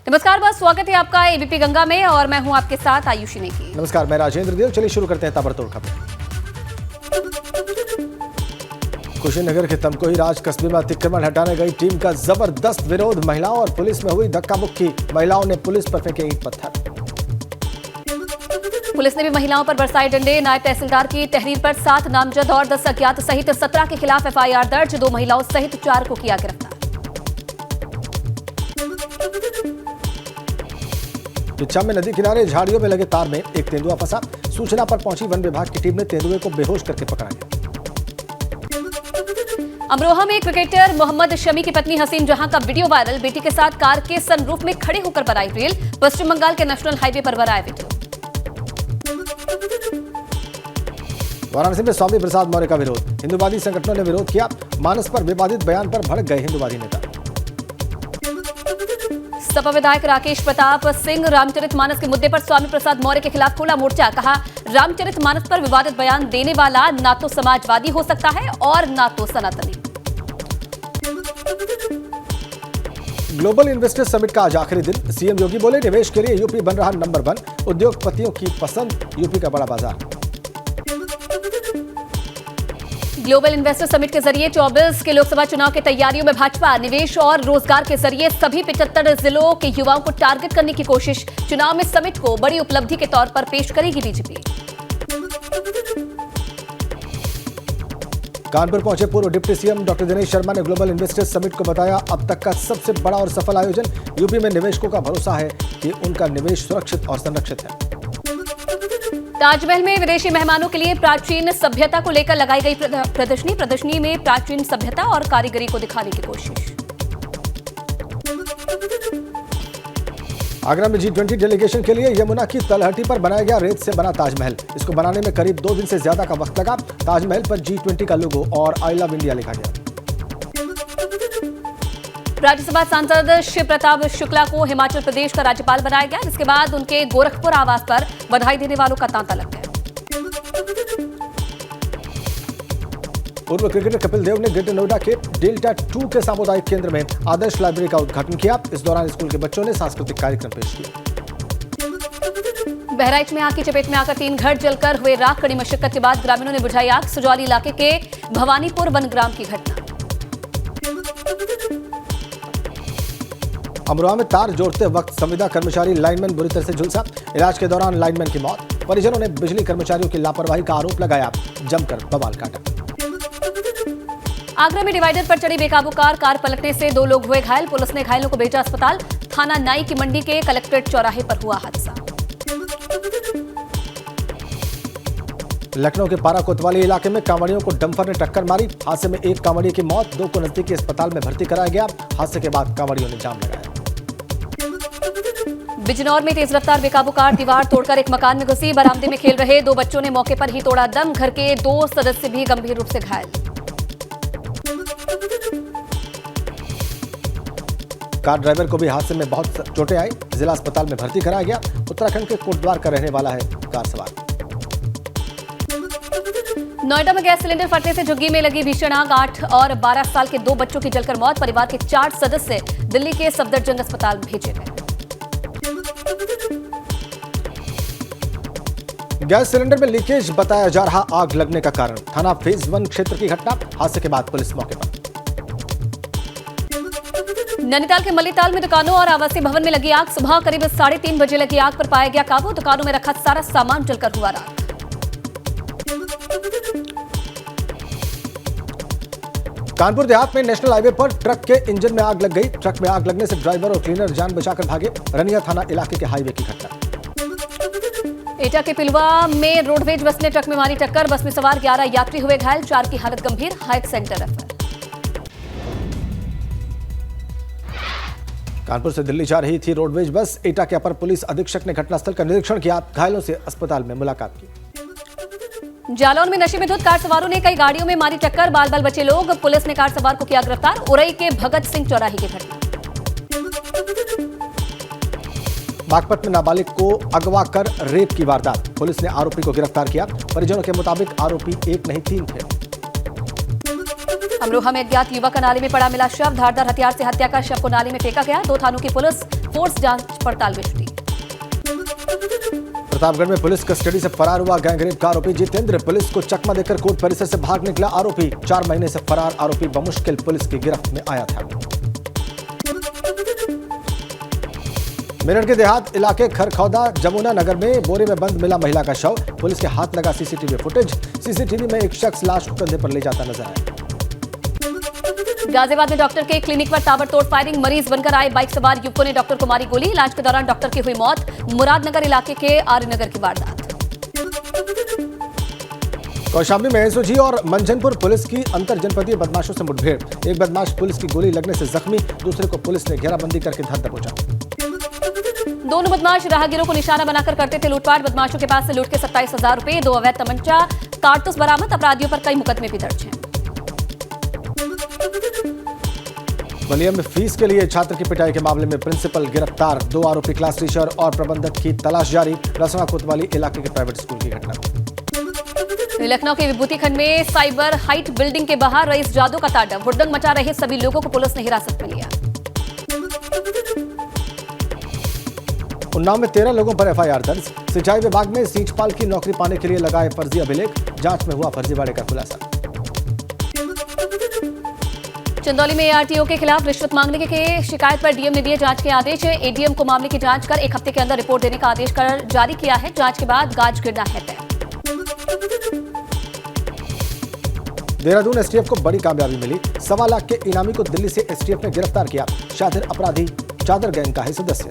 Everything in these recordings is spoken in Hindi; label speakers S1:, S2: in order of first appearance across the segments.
S1: नमस्कार, बहुत स्वागत है आपका एबीपी गंगा में और मैं हूं आपके साथ आयुषी नेगी।
S2: नमस्कार, मैं राजेंद्र देव। चलिए शुरू करते हैं ताबड़तोड़ खबरें। कुशीनगर के तमकोही राज कस्बे में अतिक्रमण हटाने गई टीम का जबरदस्त विरोध। महिलाओं और पुलिस में हुई धक्का मुक्की। महिलाओं ने पुलिस पर फेंके ईंट पत्थर।
S1: पुलिस ने भी महिलाओं पर बरसाए डंडे। नायब तहसीलदार की तहरीर पर 7 नामजद और 10 अज्ञात सहित 17 के खिलाफ एफआईआर दर्ज। 2 महिलाओं सहित 4 को किया गिरफ्तार।
S2: किच्छा में नदी किनारे झाड़ियों में लगे तार में एक तेंदुआ फंसा। सूचना पर पहुंची वन विभाग की टीम ने तेंदुए को बेहोश करके पकड़ा गया।
S1: अमरोहा में क्रिकेटर मोहम्मद शमी की पत्नी हसीन जहां का वीडियो वायरल। बेटी के साथ कार के सनरूफ में खड़े होकर बनाई रील। पश्चिम बंगाल के नेशनल हाईवे पर बनाया वीडियो।
S2: वाराणसी में स्वामी प्रसाद मौर्य का विरोध। हिंदूवादी संगठनों ने विरोध किया। मानस पर विवादित बयान पर भड़क गए हिंदूवादी नेता।
S1: सपा विधायक राकेश प्रताप सिंह रामचरितमानस के मुद्दे पर स्वामी प्रसाद मौर्य के खिलाफ खोला मोर्चा। कहा, रामचरितमानस पर विवादित बयान देने वाला ना तो समाजवादी हो सकता है और ना तो सनातनी।
S2: ग्लोबल इन्वेस्टर समिट का आज आखिरी दिन। सीएम योगी बोले, निवेश के लिए यूपी बन रहा नंबर 1। उद्योगपतियों की पसंद यूपी का बड़ा बाजार।
S1: ग्लोबल इन्वेस्टर समिट के जरिए 24 के लोकसभा चुनाव की तैयारियों में भाजपा निवेश और रोजगार के जरिए सभी 75 जिलों के युवाओं को टारगेट करने की कोशिश। चुनाव में समिट को बड़ी उपलब्धि के तौर पर पेश करेगी बीजेपी।
S2: कानपुर पहुंचे पूर्व deputy CM doctor Dinesh Sharma ने ग्लोबल इन्वेस्टर्स समिट को बताया अब तक का सबसे बड़ा और सफल आयोजन। यूपी में निवेशकों का भरोसा है कि उनका निवेश सुरक्षित और संरक्षित है।
S1: ताजमहल में विदेशी मेहमानों के लिए प्राचीन सभ्यता को लेकर लगाई गई प्रदर्शनी में प्राचीन सभ्यता और कारीगरी को दिखाने की कोशिश।
S2: आगरा में G20 डेलीगेशन के लिए यमुना की तलहटी पर बनाया गया रेत से बना ताजमहल। इसको बनाने में करीब 2 दिन से ज्यादा का वक्त लगा। ताजमहल पर G20 का लोगो और आई लव इंडिया लिखा गया।
S1: राज्यसभा सांसद शिव प्रताप शुक्ला को हिमाचल प्रदेश का राज्यपाल बनाया गया, जिसके बाद उनके गोरखपुर आवास पर बधाई देने वालों का तांता लग गया।
S2: पूर्व क्रिकेटर कपिल देव ने ग्रेटर नोएडा के डेल्टा 2 के सामुदायिक केंद्र में आदर्श लाइब्रेरी का उद्घाटन किया। इस दौरान स्कूल के बच्चों ने सांस्कृतिक कार्यक्रम पेश किए।
S1: बहराइच में आग की चपेट में आकर 3 घर जलकर हुए राख। कड़ी मशक्कत के बाद ग्रामीणों ने बुझाई आग। सुजौली इलाके के भवानीपुर वनग्राम की घटना।
S2: अमरोहा में तार जोड़ते वक्त संविदा कर्मचारी लाइनमैन बुरी तरह से झुलसा। इलाज के दौरान लाइनमैन की मौत। परिजनों ने बिजली कर्मचारियों की लापरवाही का आरोप लगाया। जमकर बवाल काटा।
S1: आगरा में डिवाइडर पर चढ़ी बेकाबू कार पलटने से 2 लोग हुए घायल। पुलिस ने घायलों को भेजा अस्पताल। थाना नाई की मंडी के कलेक्ट्रेट चौराहे पर हुआ हादसा।
S2: लखनऊ के पारा कोतवाली इलाके में कांवड़ियों को डंपर ने टक्कर मारी। हादसे में 1 कांवड़िए की मौत। 2 को नजदीकी अस्पताल में भर्ती कराया गया। हादसे के बाद कांवड़ियों ने जाम लगाया।
S1: बिजनौर में तेज रफ्तार बेकाबू कार दीवार तोड़कर एक मकान में घुसी। बरामदे में खेल रहे 2 बच्चों ने मौके पर ही तोड़ा दम। घर के 2 सदस्य भी गंभीर रूप से घायल। कार
S2: ड्राइवर को भी हादसे में बहुत चोटें आई। जिला अस्पताल में भर्ती कराया गया। उत्तराखंड के कोटद्वार का रहने वाला है कार सवार।
S1: नोएडा में गैस सिलेंडर फटने से झुग्गी में लगी भीषण आग। 8 और 12 साल के 2 बच्चों की जलकर मौत। परिवार के 4 सदस्य दिल्ली के सफदरजंग अस्पताल भेजे गए।
S2: गैस सिलेंडर में लीकेज बताया जा रहा आग लगने का कारण। थाना फेज 1 क्षेत्र की घटना। हादसे के बाद पुलिस मौके पर।
S1: नैनीताल के मल्लीताल में दुकानों और आवासीय भवन में लगी आग। सुबह करीब 3:30 बजे लगी आग पर पाया गया काबू। दुकानों में रखा सारा सामान जलकर हुआ राख।
S2: कानपुर देहात में नेशनल हाईवे पर ट्रक के इंजन में आग लग गई। ट्रक में आग लगने से ड्राइवर और क्लीनर जान बचाकर भागे। रनिया थाना इलाके के हाईवे की घटना।
S1: एटा के पिलवा में रोडवेज बस ने ट्रक में मारी टक्कर। बस में सवार 11 यात्री हुए घायल। 4 की हालत गंभीर। Height centre refer. कानपुर से दिल्ली जा रही थी रोडवेज बस। एटा के अपर पुलिस अधीक्षक ने घटनास्थल का निरीक्षण किया। घायलों से अस्पताल में मुलाकात की। जालौन में नशे में धुत कार सवारों ने कई गाड़ियों में मारी टक्कर। बाल बाल बचे लोग। पुलिस ने कार सवार को किया गिरफ्तार। उरई के भगत सिंह चौराहे की घटना। बागपत में नाबालिग को अगवा कर रेप की वारदात। पुलिस ने आरोपी को गिरफ्तार किया। परिजनों के मुताबिक आरोपी 1 नहीं 3 थे। अमरोहा में अज्ञात युवक का नाले में पड़ा मिला शव। धारदार हथियार से हत्या कर शव को नाले में फेंका गया। 2 थानों की पुलिस फोर्स जांच पड़ताल में जुटी।
S2: प्रतापगढ़ में पुलिस कस्टडी से फरार हुआ गैंगरेप का आरोपी जितेंद्र। पुलिस को चकमा देकर कोर्ट परिसर से भाग निकला आरोपी। 4 महीने से फरार आरोपी बमुश्किल पुलिस की गिरफ्त में आया था। मेरठ के देहात इलाके खरखौदा जमुना नगर में बोरे में बंद मिला महिला का शव। पुलिस के हाथ लगा सीसीटीवी फुटेज। सीसीटीवी में एक शख्स लाश को कंधे पर ले जाता नजर आया।
S1: गाजियाबाद में डॉक्टर के क्लिनिक पर ताबड़तोड़ फायरिंग। मरीज बनकर आए बाइक सवार युवकों ने डॉक्टर को मारी गोली। इलाज के दौरान डॉक्टर की हुई मौत। मुरादनगर इलाके के आर्यनगर की वारदात।
S2: कौशाम्बी में एसओजी और मंझनपुर पुलिस की अंतर जनपदीय बदमाशों से मुठभेड़। एक बदमाश पुलिस की गोली लगने से जख्मी, दूसरे को पुलिस ने घेराबंदी करके धर दबोचा।
S1: दोनों बदमाश राहगीरों को निशाना बनाकर करते थे लूटपाट। बदमाशों के पास से लूट के 27,000 रुपए, 2 अवैध तमंचा, कारतूस बरामद। अपराधियों पर कई मुकदमे भी दर्ज हैं।
S2: बलिया में फीस के लिए छात्र की पिटाई के मामले में प्रिंसिपल गिरफ्तार। 2 आरोपी क्लास टीचर और प्रबंधक की तलाश जारी। रसना कोतवाली इलाके के प्राइवेट स्कूल की घटना।
S1: लखनऊ के विभूति खंड में साइबर हाइट बिल्डिंग के बाहर रईस जादू का तांडव। हुड़दंग मचा रहे सभी लोगों को पुलिस ने हिरासत में लिया।
S2: उन्नाव में 13 लोगों पर एफआईआर दर्ज। सिंचाई विभाग में सींचपाल की नौकरी पाने के लिए लगाए फर्जी अभिलेख। जांच में हुआ फर्जीवाड़े का खुलासा।
S1: चंदौली में एआरटीओ के खिलाफ रिश्वत मांगने की शिकायत पर डीएम ने दिए जांच के आदेश। एडीएम को मामले की जांच कर 1 हफ्ते के अंदर रिपोर्ट देने का आदेश कर जारी किया है। जांच के बाद गाज गिरना है तय।
S2: देहरादून एसटीएफ को बड़ी कामयाबी मिली। 1.25 लाख के इनामी को दिल्ली से एसटीएफ ने गिरफ्तार किया। शातिर अपराधी चादर गैंग का है सदस्य।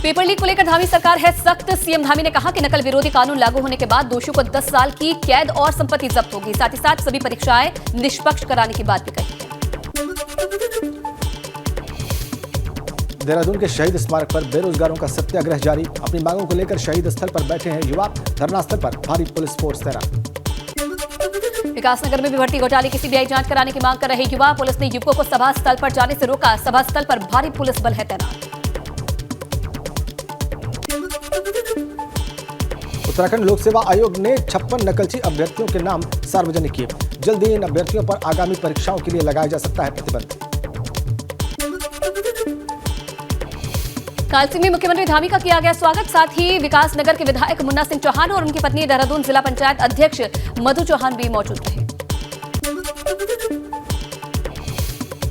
S1: पेपर लीक को लेकर धामी सरकार है सख्त। सीएम धामी ने कहा कि नकल विरोधी कानून लागू होने के बाद दोषियों को 10 साल की कैद और संपत्ति जब्त होगी। साथ ही साथ सभी परीक्षाएं निष्पक्ष कराने की बात भी कही है।
S2: देहरादून के शहीद स्मारक पर बेरोजगारों का सत्याग्रह जारी। अपनी मांगों को लेकर शहीद स्थल पर बैठे हैं युवा। धरना स्थल पर भारी पुलिस फोर्स तैनात।
S1: विकासनगर में भी भर्ती घोटाले की सीबीआई जांच कराने की मांग कर रहे युवा। पुलिस ने युवकों को सभा स्थल पर जाने से रोका। सभा स्थल पर भारी पुलिस बल है तैनात।
S2: उत्तराखंड लोक सेवा आयोग ने 56 नकलची अभ्यर्थियों के नाम सार्वजनिक किए। जल्द ही इन अभ्यर्थियों पर आगामी परीक्षाओं के लिए लगाया जा सकता है प्रतिबंध।
S1: कालसी में मुख्यमंत्री धामी का किया गया स्वागत। साथ ही विकासनगर के विधायक मुन्ना सिंह चौहान और उनकी पत्नी देहरादून जिला पंचायत अध्यक्ष मधु चौहान भी मौजूद रहे।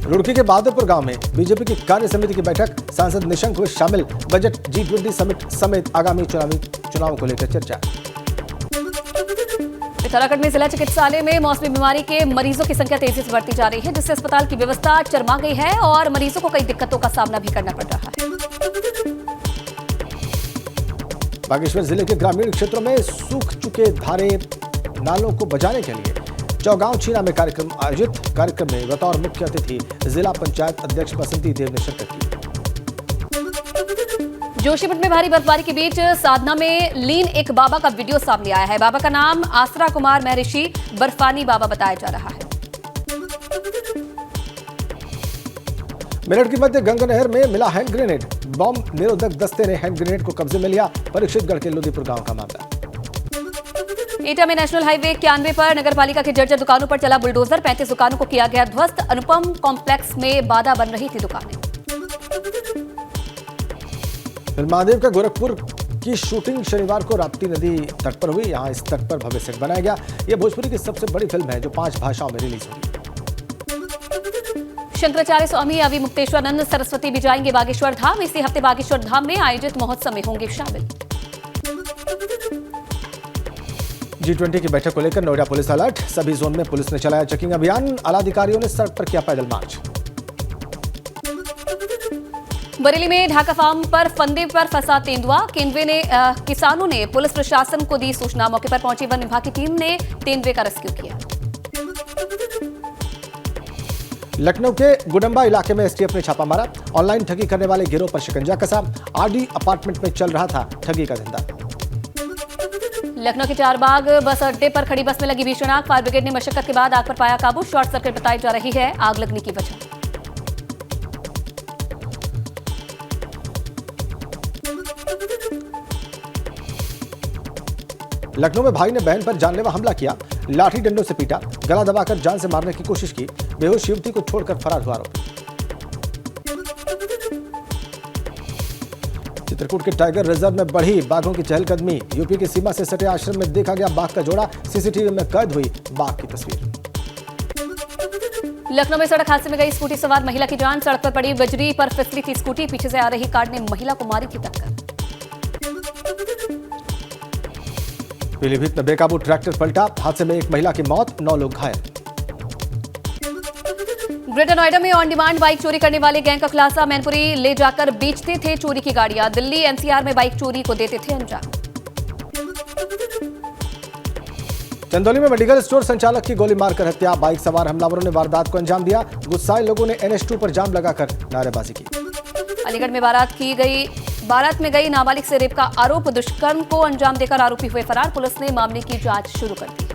S2: रुड़की के बहादुरपुर गांव में बीजेपी की कार्य समिति की बैठक। सांसद निशंक हुए शामिल। बजट, G20 समिट समेत आगामी चुनावों को लेकर चर्चा।
S1: पिथौरागढ़ में जिला चिकित्सालय में मौसमी बीमारी के मरीजों की संख्या तेजी से बढ़ती जा रही है, जिससे अस्पताल की व्यवस्था चरमा गई है और मरीजों को कई दिक्कतों का सामना भी करना पड़ रहा है।
S2: बागेश्वर जिले के ग्रामीण क्षेत्रों में सूख चुके धारे नालों को बचाने के लिए चौगांव छीना में कार्यक्रम आयोजित। कार्यक्रम में बतौर मुख्य अतिथि जिला पंचायत अध्यक्ष बसंती देव ने शिरकत की।
S1: जोशीमठ में भारी बर्फबारी के बीच साधना में लीन एक बाबा का वीडियो सामने आया है। बाबा का नाम आसरा कुमार महर्षि बर्फानी बाबा बताया जा रहा है।
S2: मेरठ की मध्य गंगा नहर में मिला हैंड ग्रेनेड। बॉम्ब निरोधक दस्ते ने हैंड ग्रेनेड को कब्जे में लिया। परीक्षितगढ़ के लोदीपुर गांव का मामला।
S1: एटा में नेशनल हाईवे 91 पर नगरपालिका की जर्जर दुकानों पर चला बुलडोजर। 35 दुकानों को किया गया ध्वस्त। अनुपम कॉम्प्लेक्स में बाधा बन रही थी दुकानें।
S2: फिल्म महादेव का गोरखपुर की शूटिंग शनिवार को राप्ती नदी तट पर हुई। यहां इस तट पर भव्य सेट बनाया गया। यह भोजपुरी की सबसे बड़ी फिल्म है जो 5 भाषाओं में रिलीज होगी।
S1: शंकराचार्य स्वामी अवि मुक्तेश्वरानंद सरस्वती भी जाएंगे बागेश्वर धाम। इसी हफ्ते बागेश्वर धाम में आयोजित महोत्सव में होंगे शामिल।
S2: G20 की बैठक को लेकर नोएडा पुलिस अलर्ट। सभी जोन में पुलिस ने चलाया चेकिंग अभियान। आलाधिकारियों ने सड़क पर किया पैदल मार्च।
S1: बरेली में ढाका फार्म पर फंदे पर फंसा तेंदुआ। किसानों ने पुलिस प्रशासन को दी सूचना। मौके पर पहुंची वन विभाग की टीम ने तेंदुए का रेस्क्यू किया।
S2: लखनऊ के गुडम्बा इलाके में एसटीएफ ने छापा मारा। ऑनलाइन ठगी करने वाले गिरोह पर शिकंजा कसा। आरडी अपार्टमेंट में चल रहा था ठगी का धंधा।
S1: लखनऊ के चारबाग बस अड्डे पर खड़ी बस में लगी भीषण आग। फायर ब्रिगेड ने मशक्कत के बाद आग पर पाया काबू। शॉर्ट सर्किट बताई जा रही है आग लगने की वजह।
S2: लखनऊ में भाई ने बहन पर जानलेवा हमला किया। लाठी डंडों से पीटा, गला दबाकर जान से मारने की कोशिश की। बेहोश युवती को छोड़कर फरार हुआ आरोपी। चित्रकूट के टाइगर रिजर्व में बढ़ी बाघों की चहलकदमी। यूपी की सीमा से सटे आश्रम में देखा गया बाघ का जोड़ा। सीसीटीवी में कैद हुई बाघ की तस्वीर।
S1: लखनऊ में सड़क हादसे में गई स्कूटी सवार महिला की जान। सड़क पर पड़ी बजरी पर फिसली थी स्कूटी। पीछे से आ रही कार ने महिला को मारी थी टक्कर।
S2: पीलीभीत में बेकाबू ट्रैक्टर पलटा। हादसे में एक महिला की मौत, 9 लोग घायल।
S1: ग्रेटर नोएडा में ऑन डिमांड बाइक चोरी करने वाले गैंग का खुलासा। मैनपुरी ले जाकर बेचते थे चोरी की गाड़ियां। दिल्ली एनसीआर में बाइक चोरी को देते थे अंजाम।
S2: चंदौली में मेडिकल स्टोर संचालक की गोली मारकर हत्या। बाइक सवार हमलावरों ने वारदात को अंजाम दिया। गुस्साए लोगों ने NH2 पर जाम लगाकर नारेबाजी की।
S1: अलीगढ़ में बारात में गई नाबालिग से रेप का आरोप। दुष्कर्म को अंजाम देकर आरोपी हुए फरार। पुलिस ने मामले की जांच शुरू कर दी।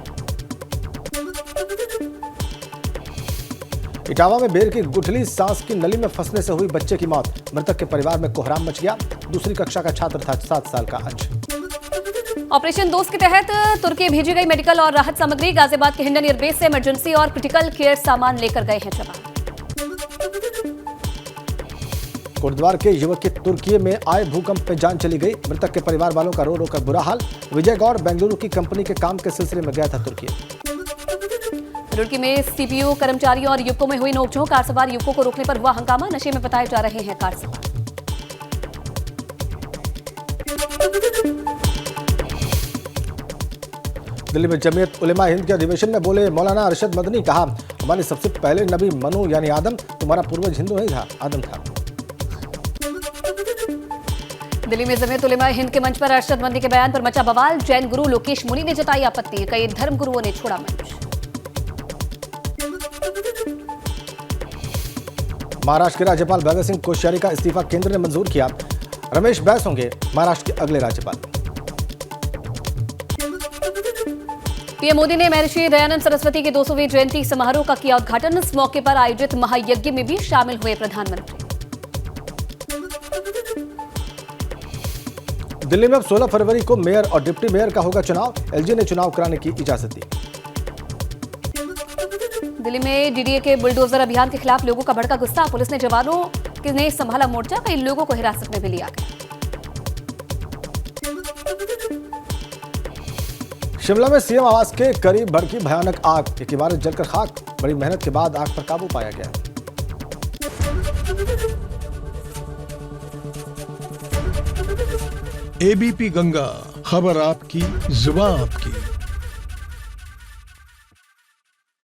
S2: इटावा में बेर की गुठली सांस की नली में फंसने से हुई बच्चे की मौत। मृतक के परिवार में कोहराम मच गया। दूसरी कक्षा का छात्र था, 7 साल का अंश।
S1: ऑपरेशन दोस्त के तहत तुर्की भेजी गई मेडिकल और राहत सामग्री। गाजियाबाद के हिंडन एयरबेस से इमरजेंसी और क्रिटिकल केयर सामान लेकर गए हैं जवान।
S2: कोटद्वार के युवक की तुर्की में आए भूकंप में जान चली गई। मृतक के परिवार वालों का रो रो कर बुरा हाल। विजय गौड़ बेंगलुरु की कंपनी के काम के सिलसिले में गया था तुर्की।
S1: रुड़की में सीपीयू कर्मचारियों और युवकों में हुई नोकझोंक। कार सवार युवकों को रोकने पर हुआ हंगामा। नशे में बताए जा रहे हैं कार सवार।
S2: दिल्ली में जमीयत उलेमा हिंद के अधिवेशन में बोले मौलाना अरशद मदनी। कहा, हमारे सबसे पहले नबी मनु यानी आदम, तुम्हारा पूर्वज हिंदू नहीं था, आदम था।
S1: दिल्ली में जमीयत उलेमा हिंद के मंच पर अरशद मदनी के बयान पर मचा बवाल। जैन गुरु लोकेश मुनि ने जताई आपत्ति। कई धर्म गुरुओं ने छोड़ा मंच।
S2: महाराष्ट्र के राज्यपाल भगत सिंह कोश्यारी का इस्तीफा केंद्र ने मंजूर किया। रमेश बैस होंगे महाराष्ट्र के अगले राज्यपाल।
S1: पीएम मोदी ने महर्षि दयानंद सरस्वती के 200वीं जयंती समारोह का किया उद्घाटन। इस मौके पर आयोजित महायज्ञ में भी शामिल हुए प्रधानमंत्री।
S2: दिल्ली में अब 16 फरवरी को मेयर और डिप्टी मेयर का होगा चुनाव। एलजी ने चुनाव कराने की इजाजत दी।
S1: दिल्ली में डीडीए के बुलडोजर अभियान के खिलाफ लोगों का भड़का गुस्सा। पुलिस ने जवानों ने संभाला मोर्चा। कई लोगों को हिरासत में भी लिया गया।
S2: शिमला में सीएम आवास के करीब भड़की भयानक आग। एक इमारत जलकर खाक। बड़ी मेहनत के बाद आग पर काबू पाया गया।
S3: एबीपी गंगा, खबर आपकी, जुबान आपकी।